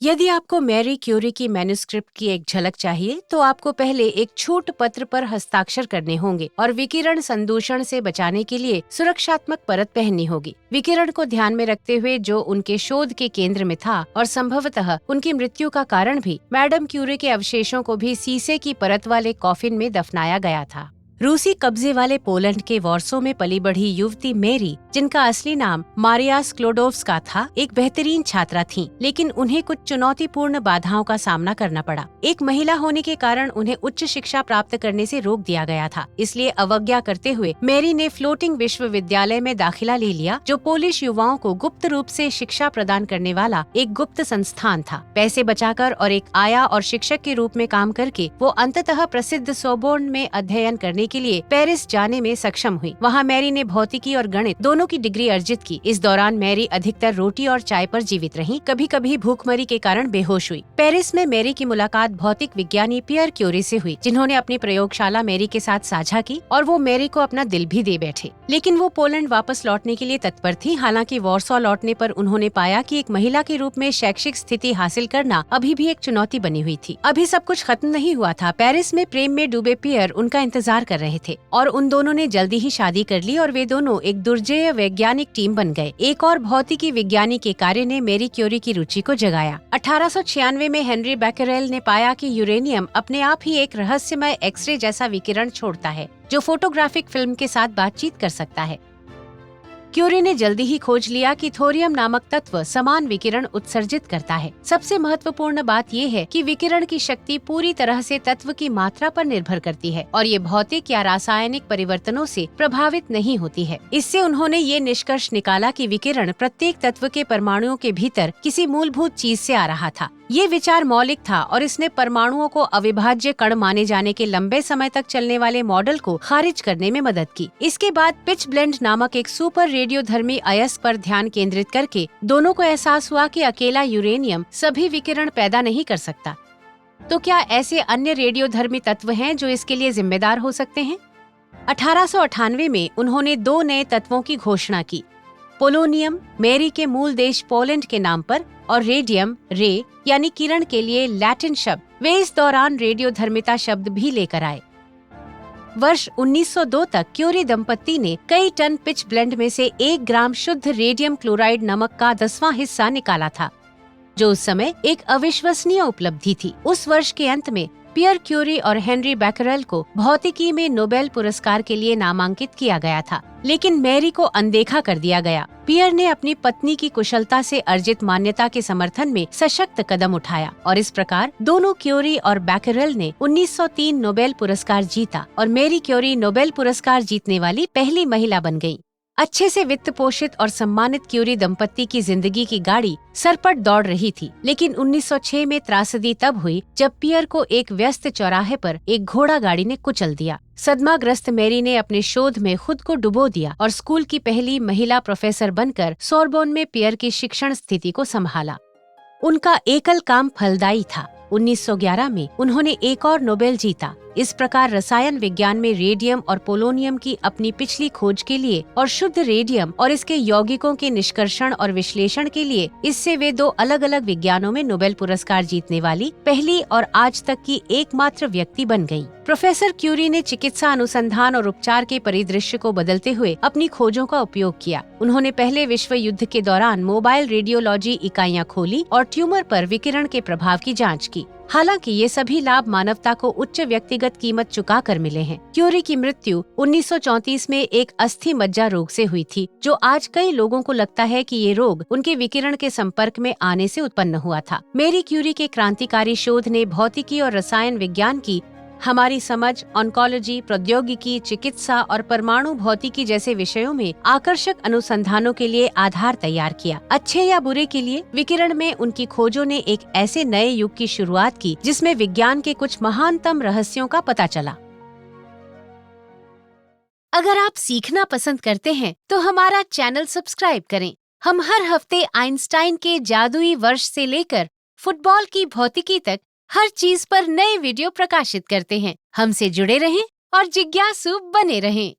यदि आपको Marie Curie की मैन्युस्क्रिप्ट की एक झलक चाहिए तो आपको पहले एक छूट पत्र पर हस्ताक्षर करने होंगे और विकिरण संदूषण से बचाने के लिए सुरक्षात्मक परत पहननी होगी। विकिरण को ध्यान में रखते हुए जो उनके शोध के केंद्र में था और संभवतः उनकी मृत्यु का कारण भी, मैडम क्यूरी के अवशेषों को भी शीशे की परत वाले कॉफिन में दफनाया गया था। रूसी कब्जे वाले पोलैंड के वॉर्सो में पली बढ़ी युवती मेरी, जिनका असली नाम मारिया स्क्लोडोव्स्का था, एक बेहतरीन छात्रा थीं, लेकिन उन्हें कुछ चुनौतीपूर्ण बाधाओं का सामना करना पड़ा। एक महिला होने के कारण उन्हें उच्च शिक्षा प्राप्त करने से रोक दिया गया था। इसलिए अवज्ञा करते हुए मेरी ने फ्लोटिंग विश्वविद्यालय में दाखिला ले लिया, जो पोलिश युवाओं को गुप्त रूप से शिक्षा प्रदान करने वाला एक गुप्त संस्थान था। पैसे बचाकर और एक आया और शिक्षक के रूप में काम करके वो अंततः प्रसिद्ध सोर्बोन में अध्ययन करने के लिए पेरिस जाने में सक्षम हुई। वहाँ मैरी ने भौतिकी और गणित दोनों की डिग्री अर्जित की। इस दौरान मैरी अधिकतर रोटी और चाय पर जीवित रही, कभी कभी भूखमरी के कारण बेहोश हुई। पेरिस में मैरी की मुलाकात भौतिक विज्ञानी पियर क्यूरी से हुई, जिन्होंने अपनी प्रयोगशाला मैरी के साथ साझा की और वो मैरी को अपना दिल भी दे बैठे। लेकिन वो पोलैंड वापस लौटने के लिए तत्पर थी। हालांकि वॉर्सो लौटने पर उन्होंने पाया कि एक महिला के रूप में शैक्षिक स्थिति हासिल करना अभी भी एक चुनौती बनी हुई थी। अभी सब कुछ खत्म नहीं हुआ था। पेरिस में प्रेम में डूबे पियर उनका इंतजार कर रहे थे और उन दोनों ने जल्दी ही शादी कर ली और वे दोनों एक दुर्जेय वैज्ञानिक टीम बन गए। एक और भौतिकी विज्ञानी के कार्य ने मैरी क्यूरी की रुचि को जगाया। 1896 में हेनरी बैकरेल ने पाया कि यूरेनियम अपने आप ही एक रहस्यमय एक्सरे जैसा विकिरण छोड़ता है, जो फोटोग्राफिक फिल्म के साथ बातचीत कर सकता है। क्यूरी ने जल्दी ही खोज लिया कि थोरियम नामक तत्व समान विकिरण उत्सर्जित करता है। सबसे महत्वपूर्ण बात यह है कि विकिरण की शक्ति पूरी तरह से तत्व की मात्रा पर निर्भर करती है और ये भौतिक या रासायनिक परिवर्तनों से प्रभावित नहीं होती है। इससे उन्होंने ये निष्कर्ष निकाला कि विकिरण प्रत्येक तत्व के परमाणुओं के भीतर किसी मूलभूत चीज से आ रहा था। ये विचार मौलिक था और इसने परमाणुओं को अविभाज्य कण माने जाने के लंबे समय तक चलने वाले मॉडल को खारिज करने में मदद की। इसके बाद पिच ब्लेंड नामक एक सुपर रेडियोधर्मी अयस्क पर ध्यान केंद्रित करके दोनों को एहसास हुआ कि अकेला यूरेनियम सभी विकिरण पैदा नहीं कर सकता। तो क्या ऐसे अन्य रेडियोधर्मी तत्व हैं जो इसके लिए जिम्मेदार हो सकते हैं? 1898 में उन्होंने 2 नए तत्वों की घोषणा की, पोलोनियम मैरी के मूल देश पोलैंड के नाम पर और रेडियम रे यानी किरण के लिए लैटिन शब्द। वे इस दौरान रेडियोधर्मिता शब्द भी लेकर आए। वर्ष 1902 तक क्यूरी दंपत्ति ने कई टन पिच ब्लेंड में से 1 ग्राम शुद्ध रेडियम क्लोराइड नमक का 10वां हिस्सा निकाला था, जो उस समय एक अविश्वसनीय उपलब्धि थी। उस वर्ष के अंत में पियर क्यूरी और हेनरी बैकरेल को भौतिकी में नोबेल पुरस्कार के लिए नामांकित किया गया था, लेकिन मैरी को अनदेखा कर दिया गया। पियर ने अपनी पत्नी की कुशलता से अर्जित मान्यता के समर्थन में सशक्त कदम उठाया और इस प्रकार दोनों क्यूरी और बैकरेल ने 1903 नोबेल पुरस्कार जीता और मैरी क्यूरी नोबेल पुरस्कार जीतने वाली पहली महिला बन गयी। अच्छे से वित्त पोषित और सम्मानित क्यूरी दंपत्ति की जिंदगी की गाड़ी सरपट दौड़ रही थी, लेकिन 1906 में त्रासदी तब हुई जब पियर को एक व्यस्त चौराहे पर एक घोड़ा गाड़ी ने कुचल दिया। सदमाग्रस्त मैरी ने अपने शोध में खुद को डुबो दिया और स्कूल की पहली महिला प्रोफेसर बनकर सोर्बोन में पियर की शिक्षण स्थिति को संभाला। उनका एकल काम फलदायी था। 1911 में उन्होंने एक और नोबेल जीता। इस प्रकार रसायन विज्ञान में रेडियम और पोलोनियम की अपनी पिछली खोज के लिए और शुद्ध रेडियम और इसके यौगिकों के निष्कर्षण और विश्लेषण के लिए इससे वे 2 अलग अलग विज्ञानों में नोबेल पुरस्कार जीतने वाली पहली और आज तक की एकमात्र व्यक्ति बन गयी। प्रोफेसर क्यूरी ने चिकित्सा अनुसंधान और उपचार के परिदृश्य को बदलते हुए अपनी खोजों का उपयोग किया। उन्होंने पहले विश्व युद्ध के दौरान मोबाइल रेडियोलॉजी इकाइयां खोली और ट्यूमर पर विकिरण के प्रभाव की जांच की। हालांकि ये सभी लाभ मानवता को उच्च व्यक्तिगत कीमत चुका कर मिले हैं। क्यूरी की मृत्यु 1934 में एक अस्थि मज्जा रोग से हुई थी, जो आज कई लोगों को लगता है कि ये रोग उनके विकिरण के संपर्क में आने से उत्पन्न हुआ था। मैरी क्यूरी के क्रांतिकारी शोध ने भौतिकी और रसायन विज्ञान की हमारी समझ, ऑन्कोलॉजी, प्रौद्योगिकी, चिकित्सा और परमाणु भौतिकी जैसे विषयों में आकर्षक अनुसंधानों के लिए आधार तैयार किया। अच्छे या बुरे के लिए विकिरण में उनकी खोजों ने एक ऐसे नए युग की शुरुआत की जिसमें विज्ञान के कुछ महानतम रहस्यों का पता चला। अगर आप सीखना पसंद करते हैं तो हमारा चैनल सब्सक्राइब करें। हम हर हफ्ते आइंस्टाइन के जादुई वर्ष से लेकर फुटबॉल की भौतिकी तक हर चीज पर नए वीडियो प्रकाशित करते हैं। हमसे जुड़े रहें और जिज्ञासु बने रहें।